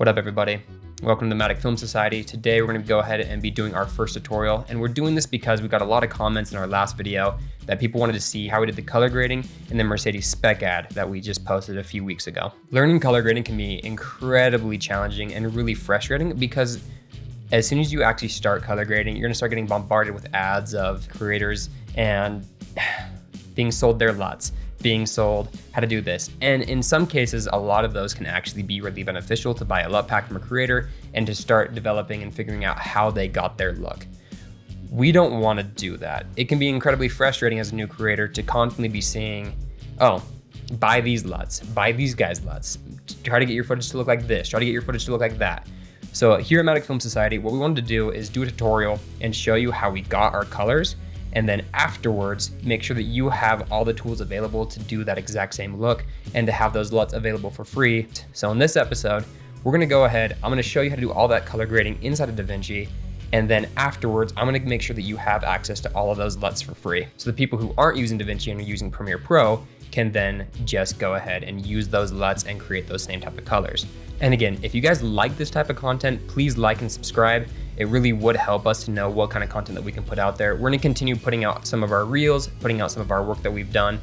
up, everybody? Welcome to the Matic Film Society. Today we're going to go ahead and be doing our first tutorial, and we're doing this because we got a lot of comments in our last video that people wanted to see how we did the color grading in the Mercedes spec ad that we just posted a few weeks ago. Learning color grading can be incredibly challenging and really frustrating because as soon as you actually start color grading, you're going to start getting bombarded with ads of creators and being sold their LUTs, being sold how to do this. And in some cases, a lot of those can actually be really beneficial to buy a LUT pack from a creator and to start developing and figuring out how they got their look. We don't want to do that. It can be incredibly frustrating as a new creator to constantly be seeing, oh, buy these LUTs, buy these guys' LUTs, try to get your footage to look like this, try to get your footage to look like that. So here at Matic Film Society, what we wanted to do is do a tutorial and show you how we got our colors, and then afterwards, make sure that you have all the tools available to do that exact same look and to have those LUTs available for free. So in this episode, we're gonna go ahead, I'm gonna show you how to do all that color grading inside of DaVinci, and then afterwards, I'm gonna make sure that you have access to all of those LUTs for free. So the people who aren't using DaVinci and are using Premiere Pro can then just go ahead and use those LUTs and create those same type of colors. And again, if you guys like this type of content, please like and subscribe. It really would help us to know what kind of content that we can put out there. We're gonna continue putting out some of our reels, putting out some of our work that we've done,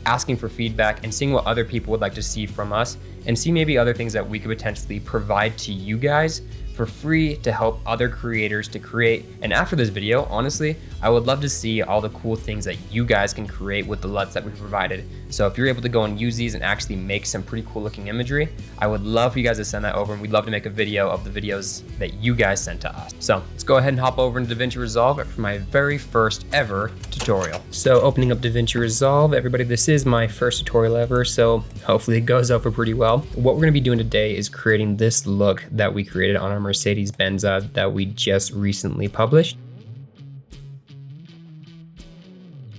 asking for feedback and seeing what other people would like to see from us, and see maybe other things that we could potentially provide to you guys for free to help other creators to create. And after this video, honestly, I would love to see all the cool things that you guys can create with the LUTs that we've provided. So if you're able to go and use these and actually make some pretty cool looking imagery, I would love for you guys to send that over, and we'd love to make a video of the videos that you guys sent to us. So let's go ahead and hop over into DaVinci Resolve for my very first ever tutorial. So opening up DaVinci Resolve, everybody, this is my first tutorial ever, so hopefully it goes over pretty well. What we're gonna be doing today is creating this look that we created on our Mercedes-Benz that we just recently published.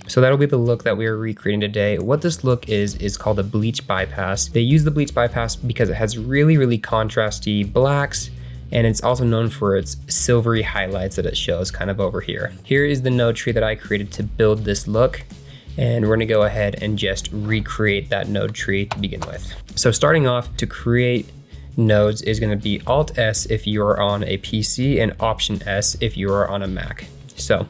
So that'll be the look that we are recreating today. What this look is called a bleach bypass. They use the bleach bypass because it has really, really contrasty blacks, and it's also known for its silvery highlights that it shows kind of over here. Here is the node tree that I created to build this look, and we're gonna go ahead and just recreate that node tree to begin with. So starting off, to create nodes is going to be Alt S if you are on a PC and Option S if you are on a Mac. So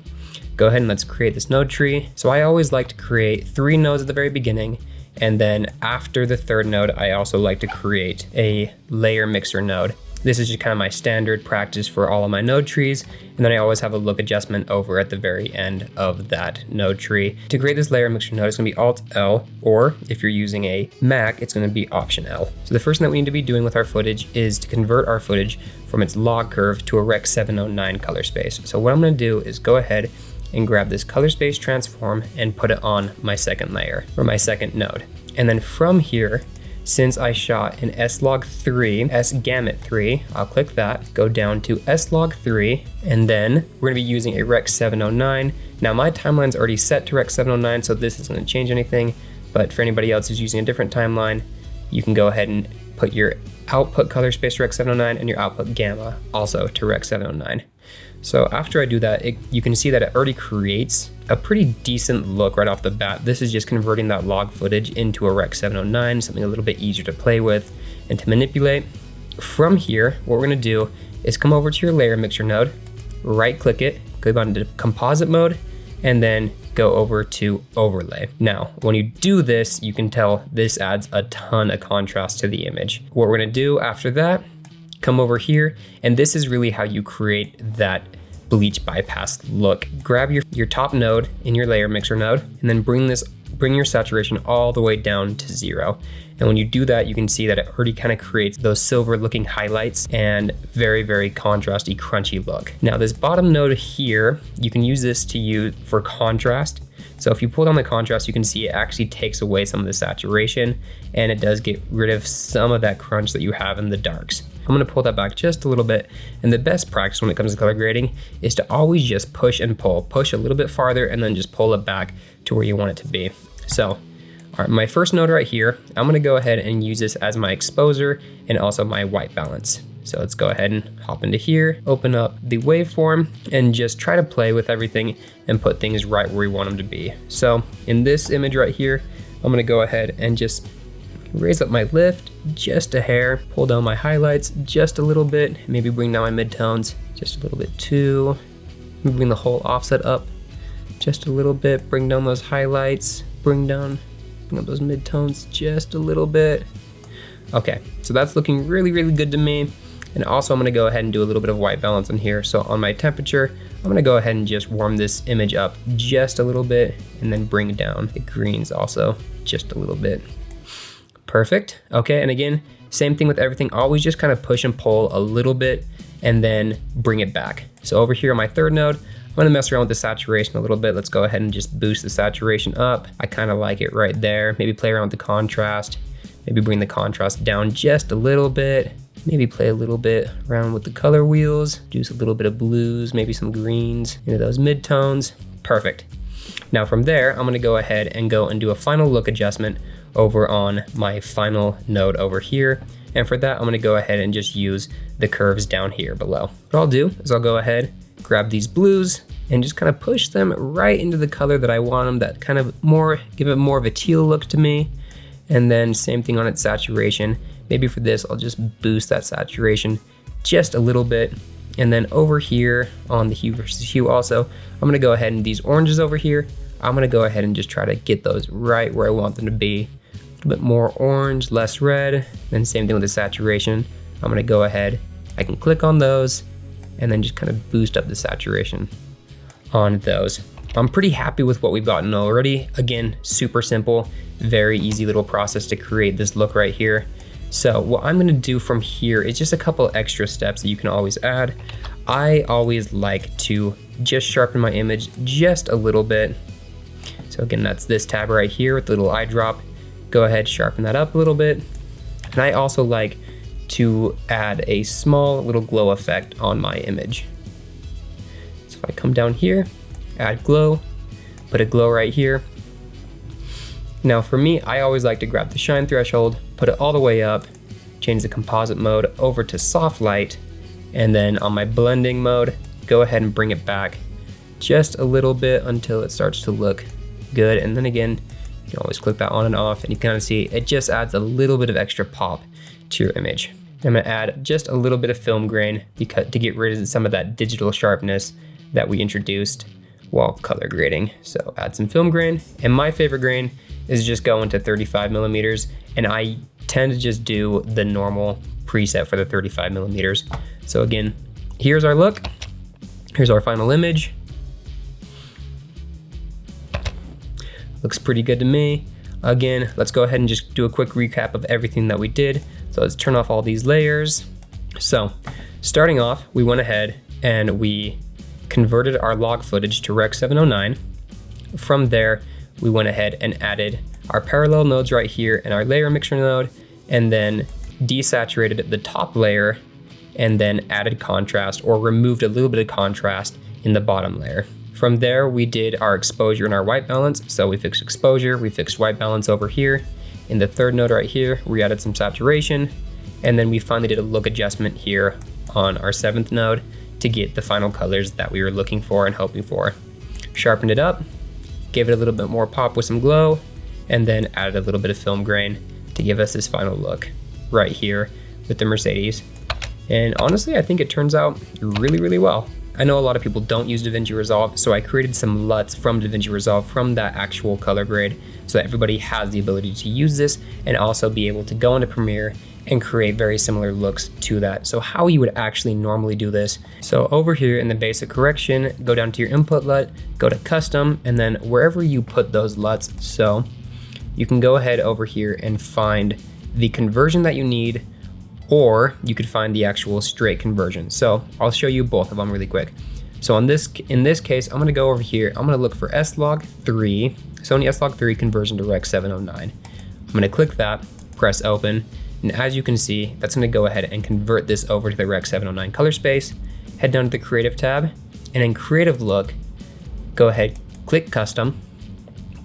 go ahead and let's create this node tree. So I always like to create 3 nodes at the very beginning, and then after the 3rd node, I also like to create a layer mixer node. This is just kind of my standard practice for all of my node trees. And then I always have a look adjustment over at the very end of that node tree. To create this layer mixer node, it's gonna be Alt L, or if you're using a Mac, it's gonna be Option L. So the first thing that we need to be doing with our footage is to convert our footage from its log curve to a Rec 709 color space. So what I'm gonna do is go ahead and grab this color space transform and put it on my second layer, or my second node. And then from here, since I shot an S-Log3, S-Gamut3, I'll click that, go down to S-Log3, and then we're gonna be using a Rec 709. Now my timeline's already set to Rec 709, so this isn't gonna change anything, but for anybody else who's using a different timeline, you can go ahead and put your output color space to Rec 709 and your output gamma also to Rec 709. So after I do that, you can see that it already creates a pretty decent look right off the bat. This is just converting that log footage into a Rec 709, something a little bit easier to play with and to manipulate. From here, what we're gonna do is come over to your layer mixer node, right click it, go down to composite mode, and then go over to overlay. Now, when you do this, you can tell this adds a ton of contrast to the image. What we're gonna do after that, come over here, and this is really how you create that bleach bypass look. Grab your top node in your layer mixer node, and then bring your saturation all the way down to 0. And when you do that, you can see that it already kind of creates those silver looking highlights and very, very contrasty, crunchy look. Now this bottom node here, you can use this to use for contrast. So if you pull down the contrast, you can see it actually takes away some of the saturation, and it does get rid of some of that crunch that you have in the darks. I'm gonna pull that back just a little bit, and the best practice when it comes to color grading is to always just push and pull. Push a little bit farther and then just pull it back to where you want it to be. So, all right, my first node right here, I'm gonna go ahead and use this as my exposure and also my white balance. So let's go ahead and hop into here, open up the waveform, and just try to play with everything and put things right where we want them to be. So in this image right here, I'm gonna go ahead and just raise up my lift just a hair, pull down my highlights just a little bit, maybe bring down my midtones just a little bit too. Maybe bring the whole offset up just a little bit, bring down those highlights, bring up those midtones just a little bit. Okay, so that's looking really, really good to me. And also I'm gonna go ahead and do a little bit of white balance on here. So on my temperature, I'm gonna go ahead and just warm this image up just a little bit and then bring down the greens also just a little bit. Perfect. Okay, and again, same thing with everything. Always just kind of push and pull a little bit and then bring it back. So over here on my third node, I'm gonna mess around with the saturation a little bit. Let's go ahead and just boost the saturation up. I kind of like it right there. Maybe play around with the contrast. Maybe bring the contrast down just a little bit. Maybe play a little bit around with the color wheels. Do a little bit of blues, maybe some greens into those midtones. Perfect. Now from there, I'm gonna go ahead and do a final look adjustment over on my final node over here. And for that, I'm gonna go ahead and just use the curves down here below. What I'll do is I'll go ahead, grab these blues and just kind of push them right into the color that I want them, that kind of give it more of a teal look to me. And then same thing on its saturation. Maybe for this, I'll just boost that saturation just a little bit. And then over here on the hue versus hue also, I'm gonna go ahead and these oranges over here, I'm gonna go ahead and just try to get those right where I want them to be. A little bit more orange, less red. Then same thing with the saturation. I'm gonna go ahead, I can click on those and then just kind of boost up the saturation on those. I'm pretty happy with what we've gotten already. Again, super simple, very easy little process to create this look right here. So what I'm gonna do from here is just a couple extra steps that you can always add. I always like to just sharpen my image just a little bit. So again, that's this tab right here with the little eye drop. Go ahead, sharpen that up a little bit. And I also like to add a small little glow effect on my image. So if I come down here, add glow, put a glow right here. Now for me, I always like to grab the shine threshold, put it all the way up, change the composite mode over to soft light, and then on my blending mode, go ahead and bring it back just a little bit until it starts to look good. And then again, you can always click that on and off and you kind of see it just adds a little bit of extra pop to your image. I'm gonna add just a little bit of film grain to get rid of some of that digital sharpness that we introduced while color grading. So add some film grain, and my favorite grain is just going to 35 millimeters, and I tend to just do the normal preset for the 35 millimeters. So again, here's our look. Here's our final image. Looks pretty good to me. Again, let's go ahead and just do a quick recap of everything that we did. So let's turn off all these layers. So starting off, we went ahead and we converted our log footage to Rec 709. From there, we went ahead and added our parallel nodes right here and our layer mixer node, and then desaturated the top layer and then added contrast or removed a little bit of contrast in the bottom layer. From there, we did our exposure and our white balance. So we fixed exposure, we fixed white balance over here. In the third node right here, we added some saturation, and then we finally did a look adjustment here on our seventh node to get the final colors that we were looking for and hoping for. Sharpened it up, gave it a little bit more pop with some glow, and then added a little bit of film grain to give us this final look right here with the Mercedes. And honestly, I think it turns out really, really well. I know a lot of people don't use DaVinci Resolve, so I created some LUTs from DaVinci Resolve from that actual color grade so that everybody has the ability to use this and also be able to go into Premiere and create very similar looks to that. So how you would actually normally do this. So over here in the basic correction, go down to your input LUT, go to custom, and then wherever you put those LUTs, so you can go ahead over here and find the conversion that you need, or you could find the actual straight conversion. So I'll show you both of them really quick. So in this case, I'm gonna go over here, I'm gonna look for S-Log3, Sony S-Log3 conversion to Rec 709. I'm gonna click that, press open, and as you can see, that's gonna go ahead and convert this over to the Rec 709 color space. Head down to the creative tab, and in creative look, go ahead, click custom,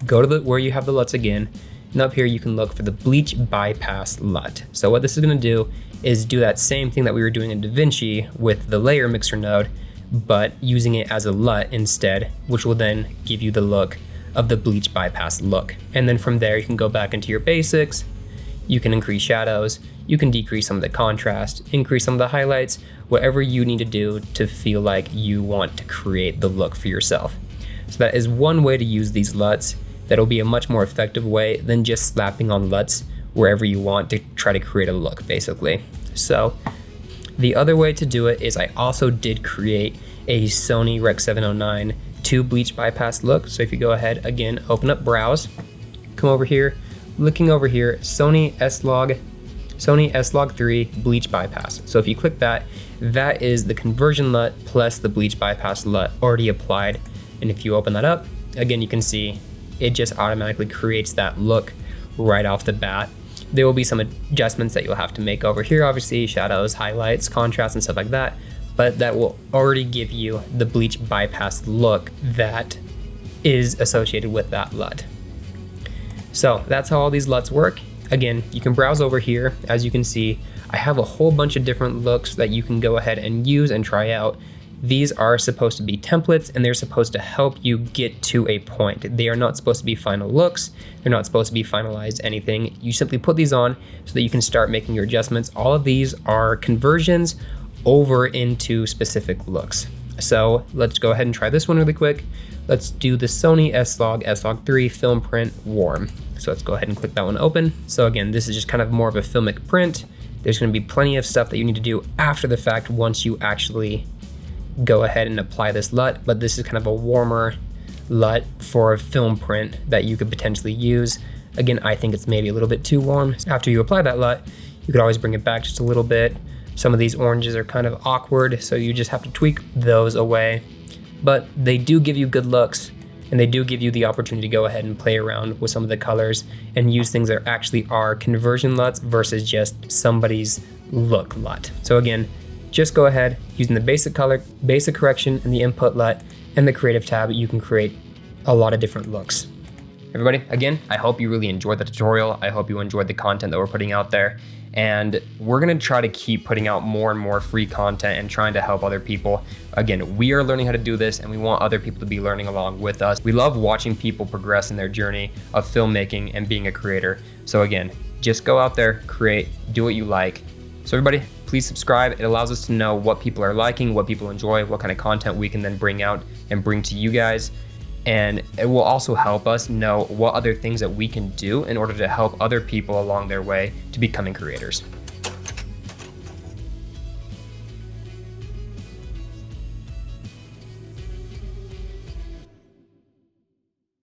go to where you have the LUTs again, and up here you can look for the bleach bypass LUT. So what this is gonna do is do that same thing that we were doing in DaVinci with the layer mixer node, but using it as a LUT instead, which will then give you the look of the bleach bypass look. And then from there, you can go back into your basics, You can increase shadows, you can decrease some of the contrast, increase some of the highlights, whatever you need to do to feel like you want to create the look for yourself. So that is one way to use these LUTs. That'll be a much more effective way than just slapping on LUTs wherever you want to try to create a look, basically. So the other way to do it is I also did create a Sony Rec 709 2 bleach bypass look. So if you go ahead, again, open up browse, come over here, looking over here, Sony S-Log 3 bleach bypass. So if you click that, that is the conversion LUT plus the bleach bypass LUT already applied. And if you open that up, again, you can see it just automatically creates that look right off the bat. There will be some adjustments that you'll have to make over here, obviously, shadows, highlights, contrast, and stuff like that, but that will already give you the bleach bypass look that is associated with that LUT. So that's how all these LUTs work. Again, you can browse over here. As you can see, I have a whole bunch of different looks that you can go ahead and use and try out. These are supposed to be templates and they're supposed to help you get to a point. They are not supposed to be final looks. They're not supposed to be finalized anything. You simply put these on so that you can start making your adjustments. All of these are conversions over into specific looks. So let's go ahead and try this one really quick. Let's do the Sony S-Log 3 film print warm. So let's go ahead and click that one open. So again, this is just kind of more of a filmic print. There's gonna be plenty of stuff that you need to do after the fact once you actually go ahead and apply this LUT, but this is kind of a warmer LUT for a film print that you could potentially use. Again, I think it's maybe a little bit too warm. After you apply that LUT, you could always bring it back just a little bit. Some of these oranges are kind of awkward, so you just have to tweak those away. But they do give you good looks, and they do give you the opportunity to go ahead and play around with some of the colors and use things that actually are conversion LUTs versus just somebody's look LUT. So again, just go ahead, using the basic color, basic correction, and the input LUT, and the creative tab, you can create a lot of different looks. Everybody, again, I hope you really enjoyed the tutorial. I hope you enjoyed the content that we're putting out there. And we're gonna try to keep putting out more and more free content and trying to help other people. Again, we are learning how to do this and we want other people to be learning along with us. We love watching people progress in their journey of filmmaking and being a creator. So again, just go out there, create, do what you like. So everybody, please subscribe. It allows us to know what people are liking, what people enjoy, what kind of content we can then bring out and bring to you guys. And it will also help us know what other things that we can do in order to help other people along their way to becoming creators.